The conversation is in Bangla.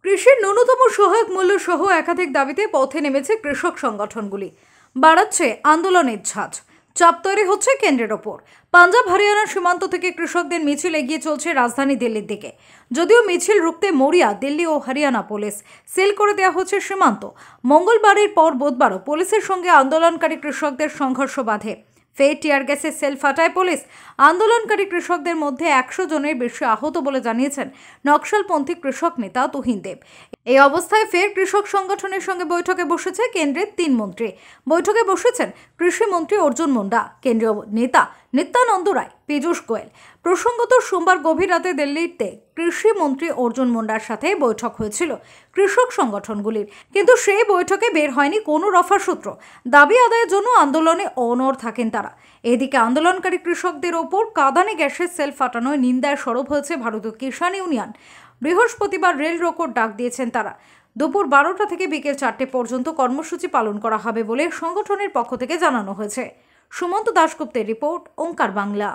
কৃষির ন্যূনতম সহায়ক মূল্য সহ একাধিক দাবিতে পথে নেমেছে কৃষক সংগঠনগুলি। বাড়াচ্ছে আন্দোলনের ঝাঁজ, চাপ তৈরি হচ্ছে কেন্দ্রের ওপর। পাঞ্জাব হরিয়ানা সীমান্ত থেকে কৃষকদের মিছিল এগিয়ে চলছে রাজধানী দিল্লির দিকে। যদিও মিছিল রুখতে মরিয়া দিল্লি ও হরিয়ানা পুলিশ, সিল করে দেওয়া হচ্ছে সীমান্ত। মঙ্গলবারের পর বুধবারও পুলিশের সঙ্গে আন্দোলনকারী কৃষকদের সংঘর্ষ বাধে। ফের টিয়ার গ্যাসের সেল ফাটায় পুলিশ। আন্দোলনকারী কৃষকদের মধ্যে 100 জনের বেশি আহত বলে জানিয়েছেন নকশালপন্থী কৃষক নেতা তুহিন দেব। এই অবস্থায় ফের কৃষক সংগঠনের সঙ্গে বৈঠকে বসেছে কেন্দ্রের 3 মন্ত্রী। বৈঠকে বসেছেন কৃষি মন্ত্রী অর্জুন মুন্ডা, কেন্দ্রীয় নেতা নিত্যানন্দ রায়, পীযূষ গোয়েল। প্রসঙ্গত, সোমবার গভীর রাতে দিল্লিতে কৃষি মন্ত্রী অর্জুন মুন্ডার সাথে বৈঠক হয়েছিল কৃষক সংগঠনগুলির, কিন্তু সেই বৈঠকে বের হয়নি কোনো রফা সূত্র। দাবি আদায়ের জন্য আন্দোলনে অনড় থাকেন তারা। এদিকে আন্দোলনকারী কৃষকদের ওপর কাঁদানে গ্যাসের সেল ফাটানোয় নিন্দায় সরব হয়েছে ভারতীয় কিষাণ ইউনিয়ন। বৃহস্পতিবার রেল রোকোর ডাক দিয়েছেন তারা। দুপুর 12টা থেকে বিকেল 4টে পর্যন্ত কর্মসূচি পালন করা হবে বলে সংগঠনের পক্ষ থেকে জানানো হয়েছে। সুমন্ত দাশগুপ্তের রিপোর্ট, ওঙ্কার বাংলা।